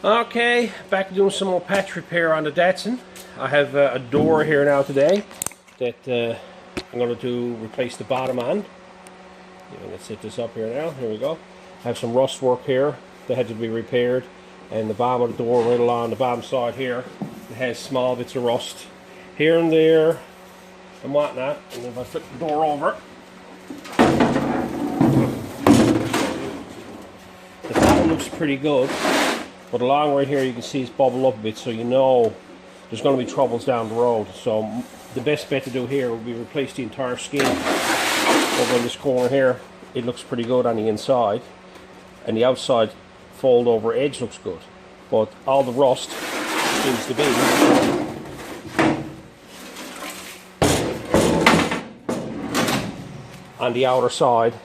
Okay, back to doing some more patch repair on the Datsun. I have a door here now today that I'm going to replace the bottom on. Let's set this up here now. Here we go. I have some rust work here that had to be repaired, and the bottom of the door right along the bottom side here, it has small bits of rust here and there and whatnot. And if I flip the door over, the bottom looks pretty good. But along right here you can see it's bubbled up a bit, so you know there's going to be troubles down the road. So the best bet to do here would be replace the entire skin over in this corner here. It looks pretty good on the inside, and the outside fold over edge looks good. But all the rust seems to be on the outer side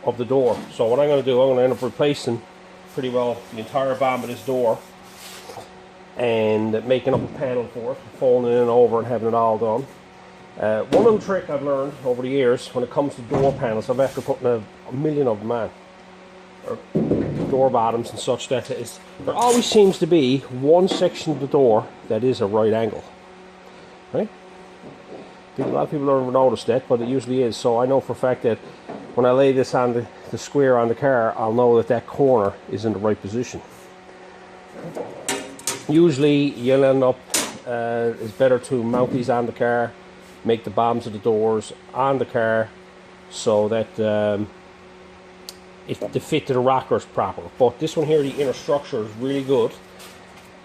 of the door. So what I'm going to do, I'm going to end up replacing pretty well the entire bottom of this door and making up a panel for it, folding it in over and having it all done. One little trick I've learned over the years when it comes to door panels, I'm after putting a million of them on, or door bottoms and such, that is, there always seems to be one section of the door that is a right angle, right? A lot of people don't ever notice that, but it usually is. So I know for a fact that when I lay this on the square on the car, I'll know that that corner is in the right position. Usually you'll end up, it's better to mount these on the car, make the bottoms of the doors on the car so that they fit to the rockers proper. But this one here, the inner structure is really good.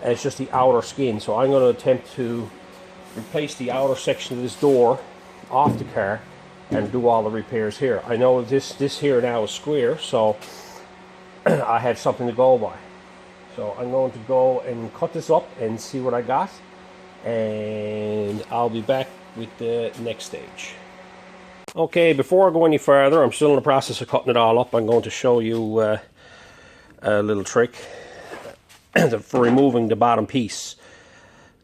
It's just the outer skin. So I'm going to attempt to replace the outer section of this door off the car and do all the repairs here. I know this here now is square, so I have something to go by. So I'm going to go and cut this up and see what I got, and I'll be back with the next stage. Okay, before I go any further, I'm still in the process of cutting it all up. I'm going to show you a little trick for removing the bottom piece.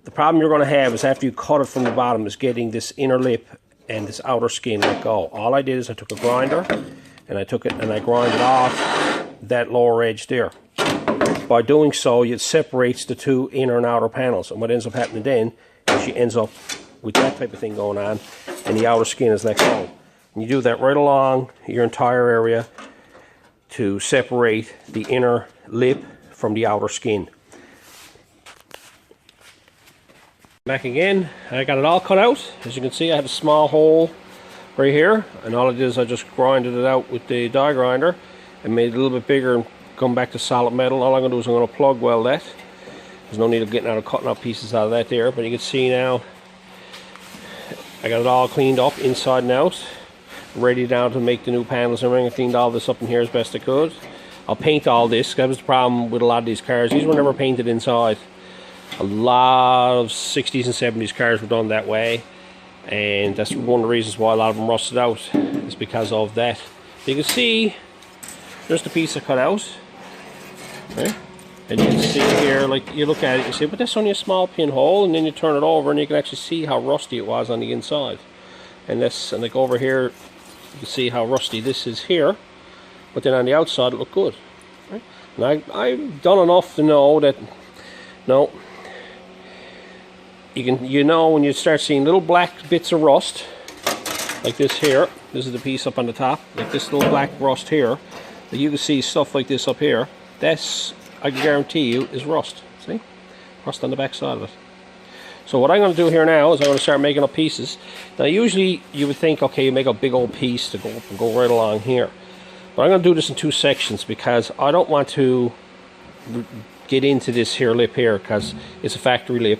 The problem you're going to have is after you cut it from the bottom is getting this inner lip and this outer skin let go. All I did is I took a grinder and I took it and I grinded off that lower edge there. By doing so, it separates the two inner and outer panels, and what ends up happening then is she ends up with that type of thing going on, and the outer skin is let go. And you do that right along your entire area to separate the inner lip from the outer skin. Back again, I got it all cut out. As you can see, I have a small hole right here, and all it is I just grinded it out with the die grinder and made it a little bit bigger and come back to solid metal. All I'm going to do is I'm going to plug weld that. There's no need of getting out of cutting out pieces out of that there, but you can see now I got it all cleaned up inside and out, ready now to make the new panels and everything. I cleaned all this up in here as best I could. I'll paint all this. That was the problem with a lot of these cars. These were never painted inside. A lot of 60s and 70s cars were done that way, and that's one of the reasons why a lot of them rusted out, is because of that. You can see there's the piece I cut out, right? And you can see here, like, you look at it, you say, but that's only a small pinhole, and then you turn it over and you can actually see how rusty it was on the inside. And this, and like over here, you can see how rusty this is here, but then on the outside it looked good, right? And I've done enough to know that, no, you know when you start seeing little black bits of rust, like this here, this is the piece up on the top, like this little black rust here, that you can see stuff like this up here, that's, I can guarantee you, is rust. See? Rust on the back side of it. So what I'm going to do here now is I'm going to start making up pieces. Now usually you would think, okay, you make a big old piece to go up and go right along here. But I'm going to do this in two sections because I don't want to get into this here lip here because it's a factory lip.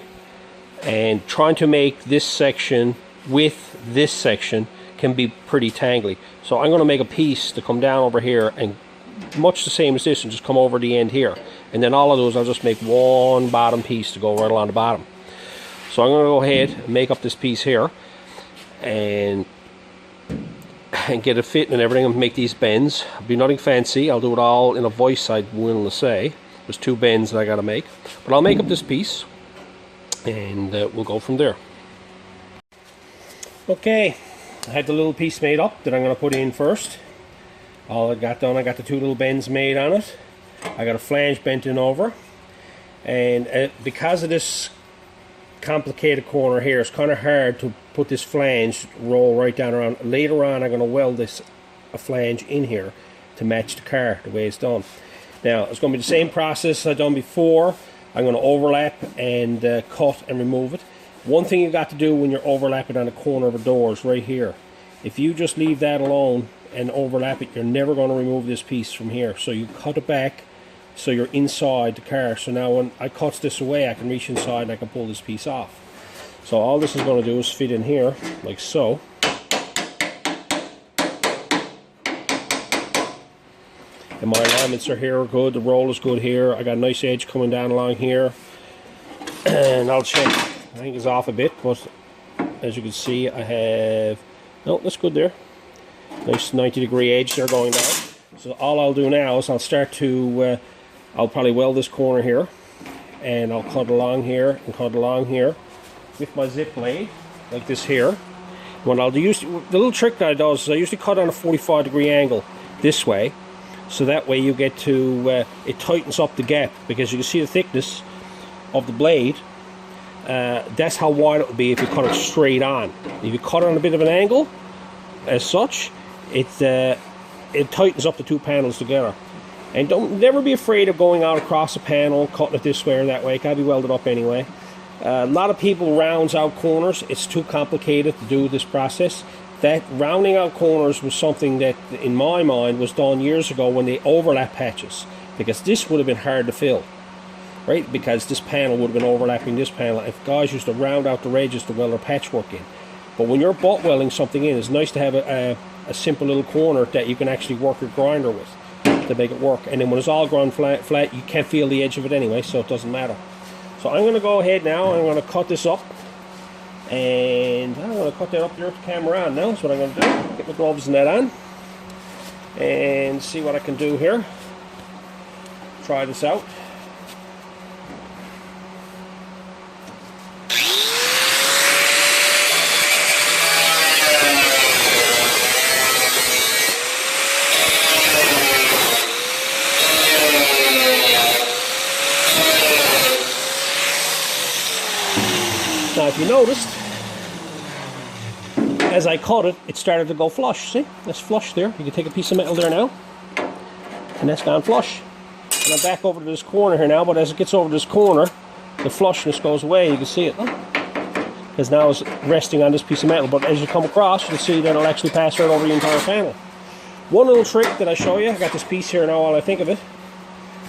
And trying to make this section with this section can be pretty tangly. So I'm going to make a piece to come down over here and much the same as this and just come over the end here. And then all of those I'll just make one bottom piece to go right along the bottom. So I'm going to go ahead and make up this piece here and get it fitting and everything and make these bends. It'll be nothing fancy. I'll do it all in a voice, I'm willing to say. There's two bends that I got to make. But I'll make up this piece and we'll go from there. Okay, I had the little piece made up that I'm going to put in first. All I got done, I got the two little bends made on it. I got a flange bent in over, And because of this complicated corner here, it's kind of hard to put this flange roll right down around. Later on I'm going to weld a flange in here to match the car the way it's done. Now it's going to be the same process I've done before. I'm going to overlap and cut and remove it. One thing you got to do when you're overlapping on the corner of a door is right here. If you just leave that alone and overlap it, you're never going to remove this piece from here. So you cut it back so you're inside the car. So now when I cut this away, I can reach inside and I can pull this piece off. So all this is going to do is fit in here like so. And my alignments are here good, the roll is good here. I got a nice edge coming down along here. And I'll check, I think it's off a bit, but as you can see I have, no, that's good there. Nice 90-degree edge there going down. So all I'll do now is I'll start to, I'll probably weld this corner here. And I'll cut along here and cut along here with my zip blade, like this here. What I'll do, the little trick that I do is I usually cut on a 45-degree angle this way. So that way you get to, it tightens up the gap, because you can see the thickness of the blade. That's how wide it will be if you cut it straight on. If you cut it on a bit of an angle, as such, it tightens up the two panels together. And never be afraid of going out across a panel, cutting it this way or that way. It can be welded up anyway. A lot of people rounds out corners. It's too complicated to do this process. That rounding out corners was something that, in my mind, was done years ago when they overlap patches, because this would have been hard to fill, right? Because this panel would have been overlapping this panel. If guys used to round out the edges to weld their patchwork in. But when you're butt welding something in, it's nice to have a simple little corner that you can actually work your grinder with to make it work. And then when it's all ground flat, you can't feel the edge of it anyway, so it doesn't matter. So I'm going to go ahead now, I'm going to cut this up. And I'm going to cut that up there with the camera on now. That's what I'm going to do. Get my gloves and that on. And see what I can do here. Try this out. Now if you noticed, as I cut it, it started to go flush. See? That's flush there. You can take a piece of metal there now, and that's gone flush. And I'm back over to this corner here now, but as it gets over this corner, the flushness goes away. You can see it. Because now it's resting on this piece of metal, but as you come across, you can see that it'll actually pass right over the entire panel. One little trick that I show you, I got this piece here now while I think of it.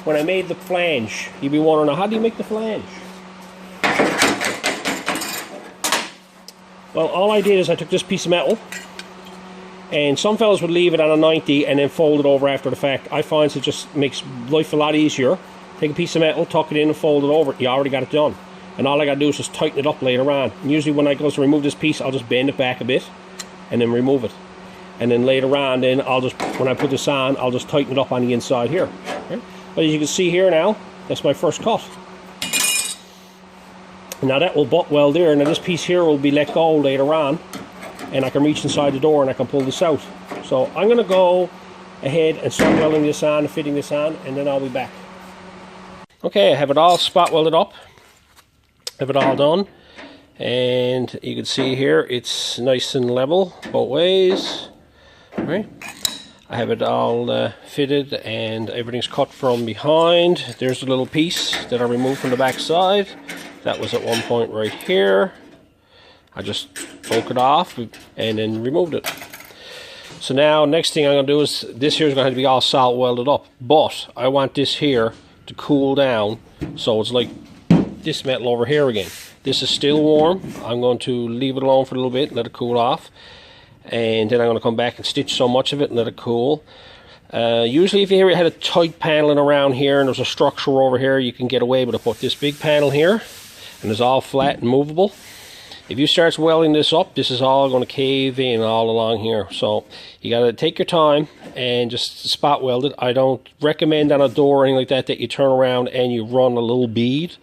When I made the flange, you'd be wondering, how do you make the flange? Well, all I did is I took this piece of metal, and some fellas would leave it on a 90 and then fold it over after the fact. I find it just makes life a lot easier. Take a piece of metal, tuck it in and fold it over. You already got it done. And all I got to do is just tighten it up later on. And usually when I go to remove this piece, I'll just bend it back a bit and then remove it. And then later on, then I'll just, when I put this on, I'll just tighten it up on the inside here. Okay? But as you can see here now, that's my first cut. Now that will butt weld there. Now this piece here will be let go later on, and I can reach inside the door and I can pull this out. So I'm going to go ahead and start welding this on and fitting this on, and then I'll be back. Okay, I have it all spot welded up. Have it all done, and you can see here it's nice and level both ways. Right, I have it all fitted and everything's cut from behind. There's a little piece that I removed from the back side. That was at one point right here. I just broke it off and then removed it. So now next thing I'm going to do is, this here is going to have to be all solid welded up, but I want this here to cool down, so it's like this metal over here again. This is still warm. I'm going to leave it alone for a little bit, let it cool off, and then I'm going to come back and stitch so much of it and let it cool. Usually if you had a tight paneling around here and there's a structure over here, you can get away with it, but this big panel here, and it's all flat and movable, if you start welding this up, this is all going to cave in all along here. So you got to take your time and just spot weld it. I don't recommend on a door or anything like that you turn around and you run a little bead.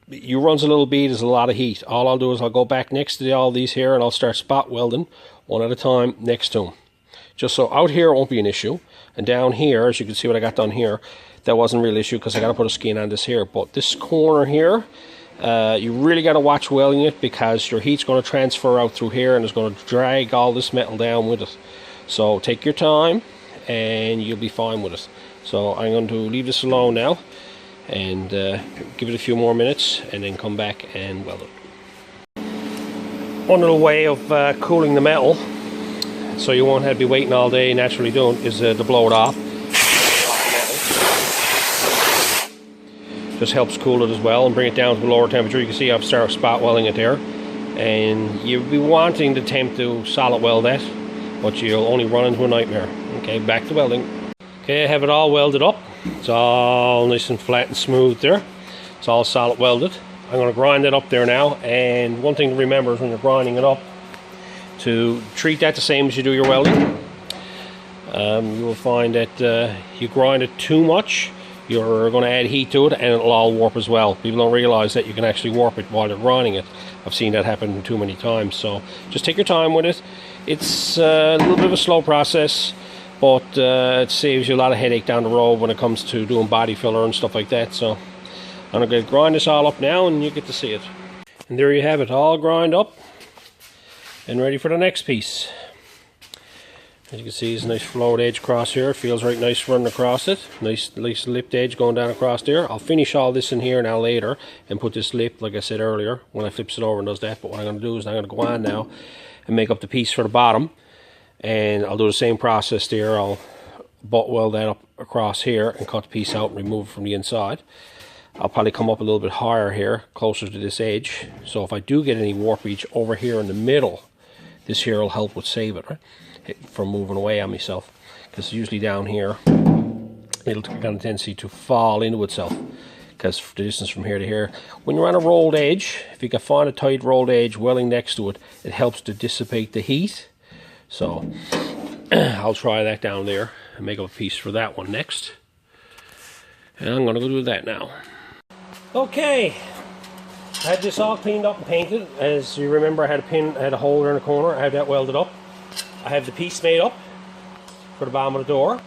You runs a little bead is a lot of heat. All I'll do is I'll go back next to all these here and I'll start spot welding one at a time next to them. Just so out here it won't be an issue. And down here, as you can see what I got done here, that wasn't a real issue because I got to put a skin on this here. But this corner here, you really got to watch welding it, because your heat's going to transfer out through here and it's going to drag all this metal down with it. So take your time and you'll be fine with it. So I'm going to leave this alone now and give it a few more minutes and then come back and weld it. One little way of cooling the metal, so you won't have to be waiting all day naturally doing, is to blow it off. Just helps cool it as well and bring it down to a lower temperature. You can see I've started spot welding it there, and you'll be wanting to attempt to solid weld that, but you'll only run into a nightmare. Okay, back to welding. Okay, I have it all welded up. It's all nice and flat and smooth there. It's all solid welded. I'm going to grind it up there now, and one thing to remember is when you're grinding it up, to treat that the same as you do your welding. You will find that you grind it too much, you're going to add heat to it and it'll all warp as well. People don't realize that you can actually warp it while you're grinding it. I've seen that happen too many times. So just take your time with it. It's a little bit of a slow process, but it saves you a lot of headache down the road when it comes to doing body filler and stuff like that. So I'm going to grind this all up now and you get to see it. And there you have it, all grind up and ready for the next piece. As you can see, there's a nice flowed edge across here. It feels right nice running across it. Nice lipped edge going down across there. I'll finish all this in here now later and put this lip, like I said earlier, when I flips it over and does that. But what I'm going to do is I'm going to go on now and make up the piece for the bottom. And I'll do the same process there. I'll butt weld that up across here and cut the piece out and remove it from the inside. I'll probably come up a little bit higher here, closer to this edge. So if I do get any warpage over here in the middle, this here will help with save it, right? From moving away on myself, because usually down here it'll got a tendency to fall into itself because the distance from here to here. When you're on a rolled edge, if you can find a tight rolled edge welding next to it, it helps to dissipate the heat. So I'll try that down there and make up a piece for that one next, and I'm going to go do that now. Okay, I had this all cleaned up and painted. As you remember, I had a hole there in the corner. I had that welded up. I have the piece made up for the bottom of the door.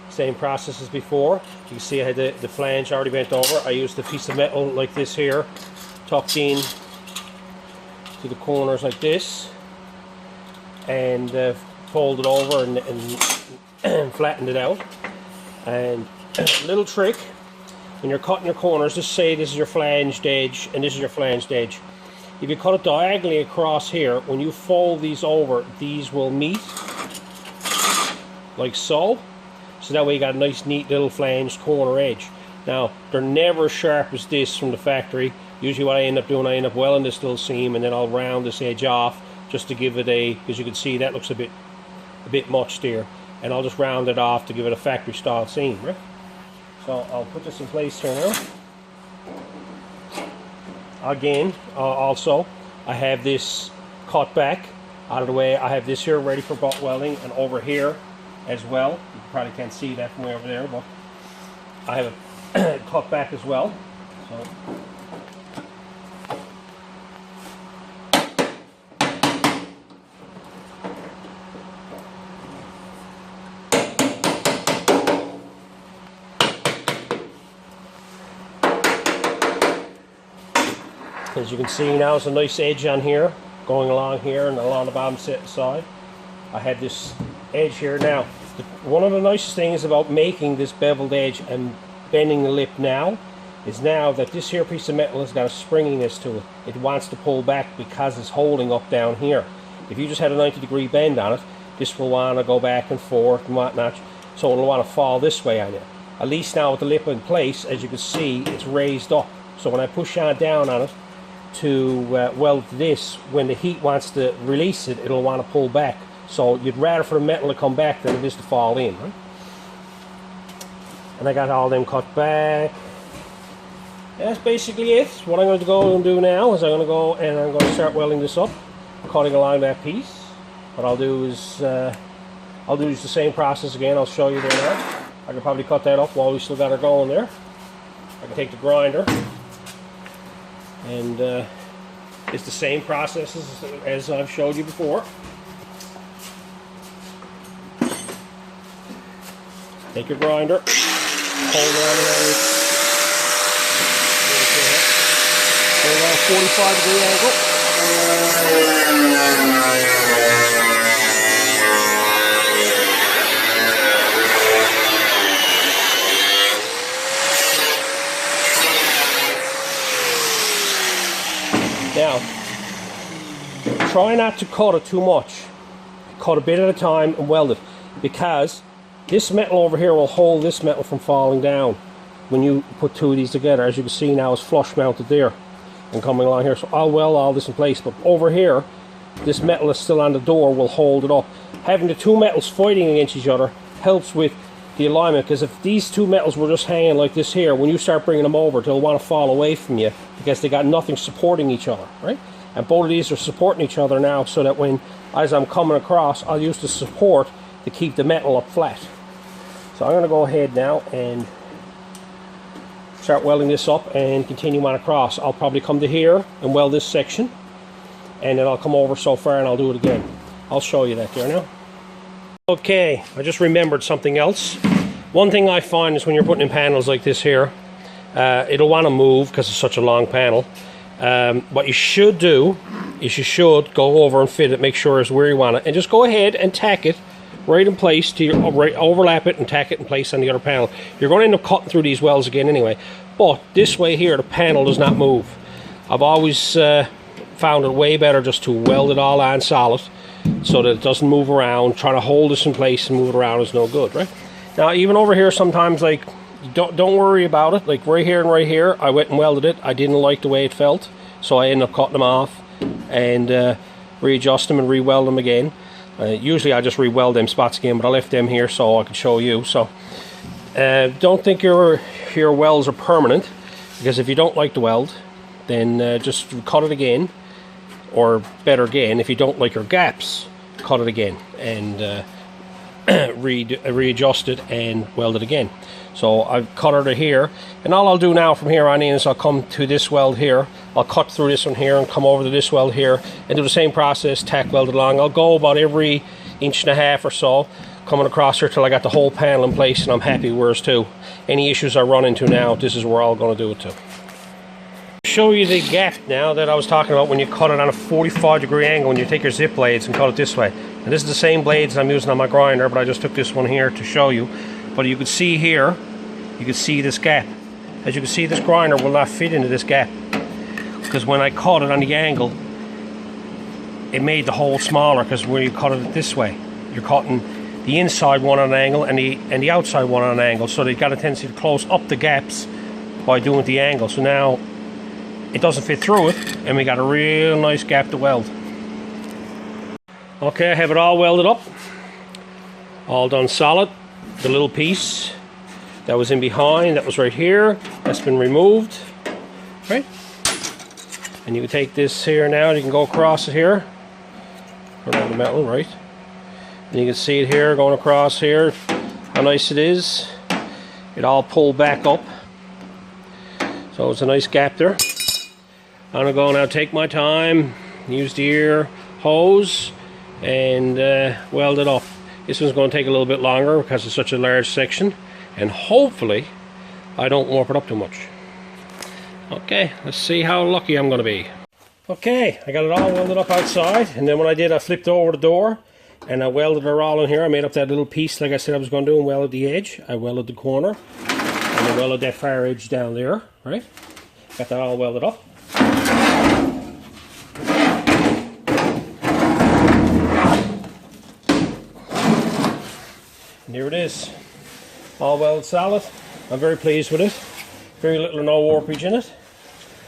Same process as before. You can see I had the flange already bent over. I used a piece of metal like this here, tucked in to the corners like this, and folded over and flattened it out. And a little trick, when you're cutting your corners, just say this is your flanged edge and this is your flanged edge. If you cut it diagonally across here, when you fold these over, these will meet like so. So that way you got a nice neat little flanged corner edge. Now, they're never as sharp as this from the factory. Usually what I end up doing, I end up welding this little seam and then I'll round this edge off just to give it a, because you can see that looks a bit much there. And I'll just round it off to give it a factory style seam, right? So I'll put this in place here now. Again, also, I have this cut back out of the way. I have this here ready for butt welding, and over here as well. You probably can't see that from way over there, but I have it cut back as well. So. As you can see now, there's a nice edge on here, going along here and along the bottom side. I have this edge here now. One of the nicest things about making this beveled edge and bending the lip now is now that this here piece of metal has got a springiness to it. It wants to pull back because it's holding up down here. If you just had a 90-degree bend on it, this will want to go back and forth and whatnot, so it'll want to fall this way on you. At least now with the lip in place, as you can see, it's raised up. So when I push down on it to weld this, when the heat wants to release it, it'll want to pull back. So you'd rather for the metal to come back than it is to fall in, right? And I got all them cut back. And that's basically it. What I'm going to go and do now is I'm going to go and I'm going to start welding this up, cutting along that piece. What I'll do is the same process again. I'll show you there now. I can probably cut that up while we still got her going there. I can take the grinder, and it's the same process as I've showed you before. Take your grinder, hold on around, hold on a 45-degree angle. Now, try not to cut it too much. Cut a bit at a time and weld it, because this metal over here will hold this metal from falling down when you put two of these together. As you can see now, it's flush mounted there and coming along here. So I'll weld all this in place, but over here, this metal is still on the door will hold it up. Having the two metals fighting against each other helps with the alignment, because if these two metals were just hanging like this here, when you start bringing them over, they'll want to fall away from you because they got nothing supporting each other, right? And both of these are supporting each other now, so that when, as I'm coming across, I'll use the support to keep the metal up flat. So I'm going to go ahead now and start welding this up and continue on across. I'll probably come to here and weld this section, and then I'll come over so far and I'll do it again. I'll show you that there now. Okay, I just remembered something else. One thing I find is when you're putting in panels like this here, it'll want to move because it's such a long panel. What you should do is you should go over and fit it, make sure it's where you want it, and just go ahead and tack it right in place to your, right, overlap it and tack it in place on the other panel. You're going to end up cutting through these welds again anyway, but this way here the panel does not move. I've always found it way better just to weld it all on solid so that it doesn't move around. Trying to hold this in place and move it around is no good, right? Now even over here sometimes, like, don't worry about it. Like right here I went and welded it. I didn't like the way it felt, so I ended up cutting them off and readjust them and re-weld them again. Usually I just re-weld them spots again, but I left them here so I could show you. So don't think your welds are permanent, because if you don't like the weld, then just cut it again, or better again, if you don't like your gaps, cut it again and readjust it and weld it again. So I've cut it here, and all I'll do now from here on in is I'll come to this weld here, I'll cut through this one here and come over to this weld here and do the same process, tack weld it along. I'll go about every 1.5 inches or so, coming across here till I got the whole panel in place and I'm happy where's to. Any issues I run into now, this is where I'm going to do it to. Show you the gap now that I was talking about when you cut it on a 45-degree angle, when you take your zip blades and cut it this way. And this is the same blades I'm using on my grinder, but I just took this one here to show you. But you can see here, you can see this gap. As you can see, this grinder will not fit into this gap, because when I cut it on the angle, it made the hole smaller, because when you cut it this way, you're cutting the inside one on an angle and the outside one on an angle, so they've got a tendency to close up the gaps by doing the angle. So now it doesn't fit through it, and we got a real nice gap to weld. Okay, I have it all welded up, all done solid. The little piece that was in behind, that was right here, that's been removed, right? And you can take this here now, you can go across it here around the metal, right? And you can see it here going across here, how nice it is. It all pulled back up, so it's a nice gap there. I'm gonna go now, take my time, use the ear hose and weld it up. This one's going to take a little bit longer because it's such a large section, and hopefully I don't warp it up too much. Okay, let's see how lucky I'm going to be. Okay, I got it all welded up outside, and then when I did, I flipped over the door and I welded it all in here. I made up that little piece like I said I was going to do, and welded the edge. I welded the corner and I welded that far edge down there, right? Got that all welded up. And here it is, all welded solid. I'm very pleased with it. Very little or no warpage in it.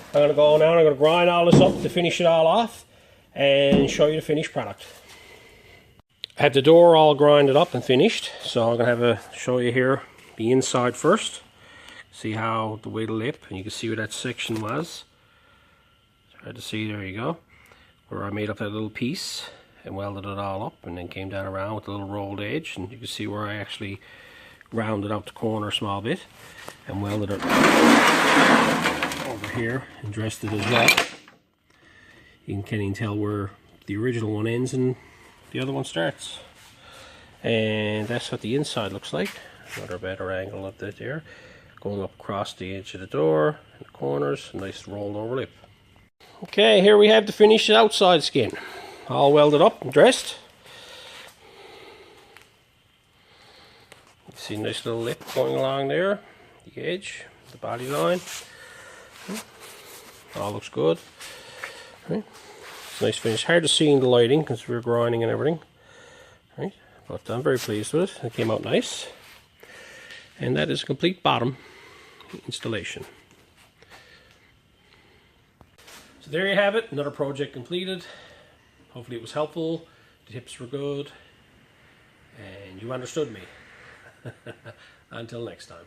I'm going to go now and I'm going to grind all this up to finish it all off and show you the finished product. I have the door all grinded up and finished, so I'm going to show you here the inside first. See how the way the lip, and you can see where that section was. Try to see, there you go, where I made up that little piece and welded it all up, and then came down around with a little rolled edge, and you can see where I actually rounded out the corner a small bit and welded it over here and dressed it as well. You can't even tell where the original one ends and the other one starts. And that's what the inside looks like. Another better angle of that there. Going up across the edge of the door, and the corners, a nice rolled over lip. Okay, here we have the finished outside skin. All welded up and dressed. You see a nice little lip going along there, the edge, the body line. All looks good. Right. It's a nice finish. Hard to see in the lighting because we're grinding and everything. Right. But I'm very pleased with it. It came out nice. And that is a complete bottom installation. So there you have it. Another project completed. Hopefully it was helpful. The tips were good. And you understood me. Until next time.